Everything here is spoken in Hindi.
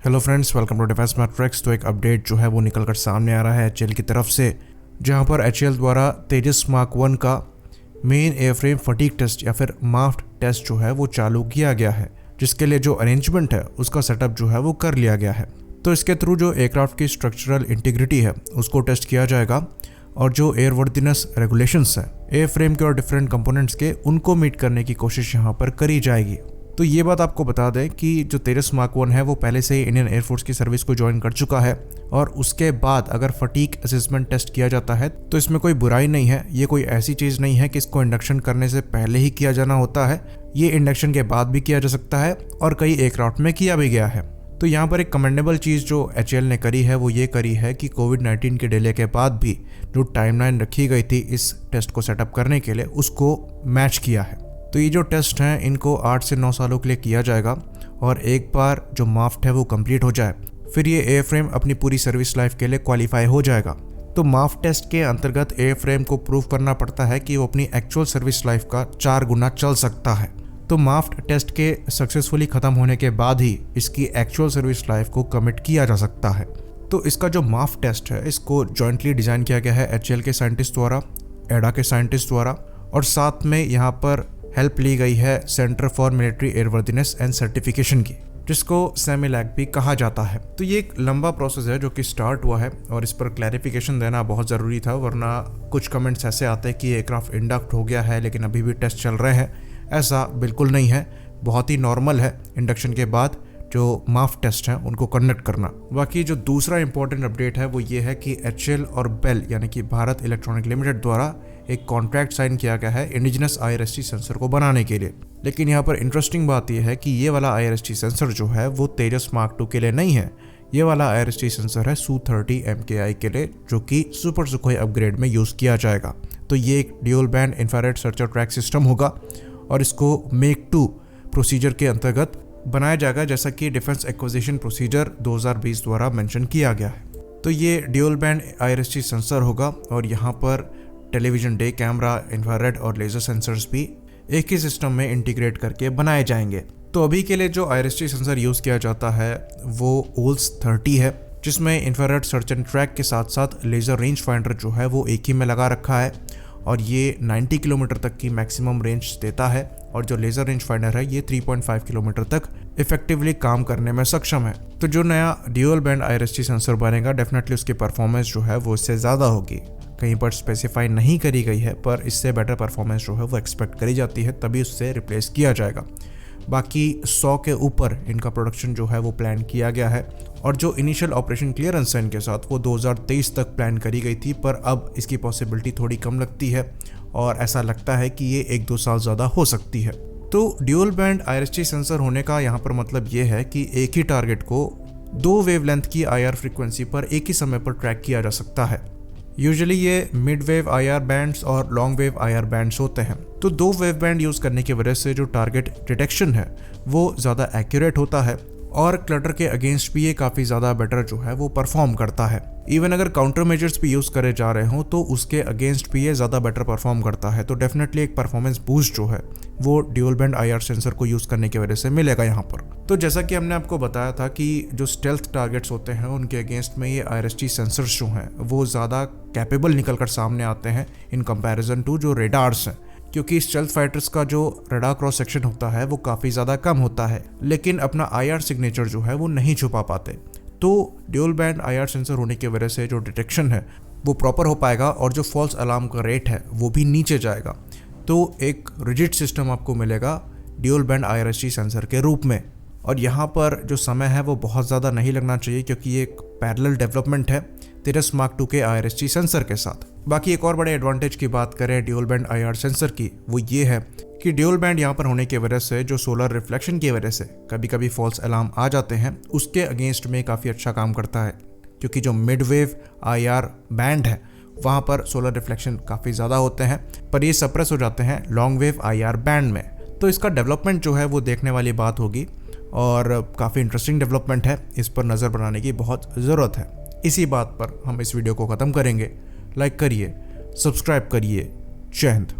Hello friends, welcome to defence matrix. तो एक अपडेट जो है वो निकल कर सामने आ रहा है एचएएल की तरफ से, जहां पर एचएएल द्वारा तेजस मार्क 1 का मेन एयरफ्रेम फटीग टेस्ट या फिर माफ्ट टेस्ट जो है वो चालू किया गया है, जिसके लिए जो अरेंजमेंट है उसका सेटअप जो है वो कर लिया गया है। तो इसके थ्रू जो एयरक्राफ्ट की स्ट्रक्चरल इंटीग्रिटी है उसको टेस्ट किया जाएगा और जो एयरवर्दिनेस रेगुलेशंस है एयरफ्रेम के और डिफरेंट कंपोनेंट्स के, उनको मीट करने की कोशिश यहाँ पर करी जाएगी। तो ये बात आपको बता दें कि जो तेजस मार्क 1 है वो पहले से ही इंडियन एयरफोर्स की सर्विस को ज्वाइन कर चुका है और उसके बाद अगर फटीग असेसमेंट टेस्ट किया जाता है तो इसमें कोई बुराई नहीं है। ये कोई ऐसी चीज़ नहीं है कि इसको इंडक्शन करने से पहले ही किया जाना होता है, ये इंडक्शन के बाद भी किया जा सकता है और कई एयरक्राफ्ट में किया भी गया है। तो यहाँ पर एक कमेंडेबल चीज़ जो एचएएल ने करी है वो ये करी है कि कोविड-19 के डिले के बाद भी जो टाइमलाइन रखी गई थी इस टेस्ट को सेटअप करने के लिए उसको मैच किया है। तो ये जो टेस्ट हैं इनको 8 से 9 सालों के लिए किया जाएगा और एक बार जो माफ्ट है वो कंप्लीट हो जाए फिर ये एयरफ्रेम अपनी पूरी सर्विस लाइफ के लिए क्वालिफाई हो जाएगा। तो माफ्ट टेस्ट के अंतर्गत एयरफ्रेम को प्रूव करना पड़ता है कि वो अपनी एक्चुअल सर्विस लाइफ का 4 गुना चल सकता है। तो माफ्ट टेस्ट के सक्सेसफुली ख़त्म होने के बाद ही इसकी एक्चुअल सर्विस लाइफ को कमिट किया जा सकता है। तो इसका जो माफ्ट टेस्ट है इसको जॉइंटली डिज़ाइन किया गया है एचएएल के साइंटिस्ट द्वारा, एडा के साइंटिस्ट द्वारा, और साथ में यहाँ पर हेल्प ली गई है centre for military airworthiness and certification की, जिसको सेमिलैक भी कहा जाता है। तो ये एक लंबा प्रोसेस है जो कि स्टार्ट हुआ है और इस पर क्लैरिफिकेशन देना बहुत ज़रूरी था, वरना कुछ कमेंट्स ऐसे आते हैं कि एयरक्राफ्ट इंडक्ट हो गया है लेकिन अभी भी टेस्ट चल रहे हैं। ऐसा बिल्कुल नहीं है, बहुत ही नॉर्मल है इंडक्शन के बाद जो माफ टेस्ट हैं उनको कंडक्ट करना। बाकी जो दूसरा इंपॉर्टेंट अपडेट है वो ये है कि एचएएल और बेल यानी कि भारत इलेक्ट्रॉनिक लिमिटेड द्वारा एक कॉन्ट्रैक्ट साइन किया गया है इंडिजिनस IRST सेंसर को बनाने के लिए। लेकिन यहाँ पर इंटरेस्टिंग बात यह है कि ये वाला IRST सेंसर जो है वो तेजस मार्क 2 के लिए नहीं है, ये वाला IRST सेंसर है Su-30 MKI के लिए, जो कि सुपर सुखोई अपग्रेड में यूज़ किया जाएगा। तो ये एक dual band infrared searcher track system होगा और इसको मेक 2 प्रोसीजर के अंतर्गत बनाया जाएगा, जैसा कि डिफेंस एक्विजिशन प्रोसीजर 2020 द्वारा मेंशन किया गया है। तो ये ड्यूल बैंड IRST सेंसर होगा और यहाँ पर टेलीविजन डे कैमरा, इंफ्रारेड और लेज़र सेंसर्स भी एक ही सिस्टम में इंटीग्रेट करके बनाए जाएंगे। तो अभी के लिए जो IRST सेंसर यूज़ किया जाता है वो OLS 30 है, जिसमें इंफ्रारेड सर्च एंड ट्रैक के साथ साथ लेज़र रेंज फाइंडर जो है वो एक ही में लगा रखा है और ये 90 किलोमीटर तक की मैक्सिमम रेंज देता है और जो लेज़र रेंज फाइंडर है ये 3.5 किलोमीटर तक इफेक्टिवली काम करने में सक्षम है। तो जो नया ड्यूल बैंड IRST सेंसर बनेगा डेफिनेटली उसकी परफॉर्मेंस जो है वो इससे ज़्यादा होगी। कहीं पर स्पेसिफाई नहीं करी गई है पर इससे बेटर परफॉर्मेंस जो है वो एक्सपेक्ट करी जाती है, तभी उससे रिप्लेस किया जाएगा। बाकी 100 के ऊपर इनका प्रोडक्शन जो है वो प्लान किया गया है और जो इनिशियल ऑपरेशन क्लियरेंस है इनके साथ वो 2023 तक प्लान करी गई थी, पर अब इसकी पॉसिबिलिटी थोड़ी कम लगती है और ऐसा लगता है कि ये 1-2 साल ज़्यादा हो सकती है। तो ड्यूल बैंड IRST सेंसर होने का यहाँ पर मतलब ये है कि एक ही टारगेट को 2 वेवलेंथ की IR फ्रीक्वेंसी पर एक ही समय पर ट्रैक किया जा सकता है। यूजुअली ये मिड वेव IR बैंड्स और लॉन्ग वेव IR बैंड्स होते हैं। तो 2 वेव बैंड यूज़ करने की वजह से जो टारगेट डिटेक्शन है वो ज़्यादा एक्यूरेट होता है और क्लटर के अगेंस्ट भी ये काफ़ी ज़्यादा बेटर जो है वो परफॉर्म करता है। इवन अगर काउंटर मेजर्स भी यूज़ करे जा रहे हों तो उसके अगेंस्ट भी ये ज़्यादा बेटर परफॉर्म करता है। तो डेफिनेटली एक परफॉर्मेंस बूस्ट जो है वो ड्यूल बैंड IR सेंसर को यूज़ करने की वजह से मिलेगा यहाँ पर। तो जैसा कि हमने आपको बताया था कि जो स्टेल्थ टारगेट्स होते हैं उनके अगेंस्ट में ये IRST सेंसर्स जो हैं वो ज़्यादा कैपेबल निकल कर सामने आते हैं इन कंपैरिजन टू जो रेडार्स हैं, क्योंकि स्टेल्थ फाइटर्स का जो रडार क्रॉस सेक्शन होता है वो काफ़ी ज़्यादा कम होता है, लेकिन अपना IR सिग्नेचर जो है वो नहीं छुपा पाते। तो ड्यूल बैंड IR सेंसर होने की वजह से जो डिटेक्शन है वो प्रॉपर हो पाएगा और जो फॉल्स अलार्म का रेट है वो भी नीचे जाएगा। तो एक रिजिड सिस्टम आपको मिलेगा ड्यूल बैंड IRST सेंसर के रूप में। और यहाँ पर जो समय है वो बहुत ज़्यादा नहीं लगना चाहिए, क्योंकि ये एक पैरेलल डेवलपमेंट है तेजस मार्क 2 के IRST सेंसर के साथ। बाकी एक और बड़े एडवांटेज की बात करें ड्यूल बैंड IR सेंसर की, वो ये है कि ड्यूल बैंड यहाँ पर होने की वजह से जो सोलर रिफ्लेक्शन की वजह से कभी कभी फॉल्स अलार्म आ जाते हैं उसके अगेंस्ट में काफ़ी अच्छा काम करता है, क्योंकि जो मिड वेव IR बैंड है वहाँ पर सोलर रिफ्लेक्शन काफ़ी ज़्यादा होते हैं, पर ये सप्रेस हो जाते हैं लॉन्ग वेव IR बैंड में। तो इसका डेवलपमेंट जो है वो देखने वाली बात होगी और काफ़ी इंटरेस्टिंग डेवलपमेंट है, इस पर नज़र बनाने की बहुत ज़रूरत है। इसी बात पर हम इस वीडियो को ख़त्म करेंगे। लाइक करिए, सब्सक्राइब करिए। जय हिंद।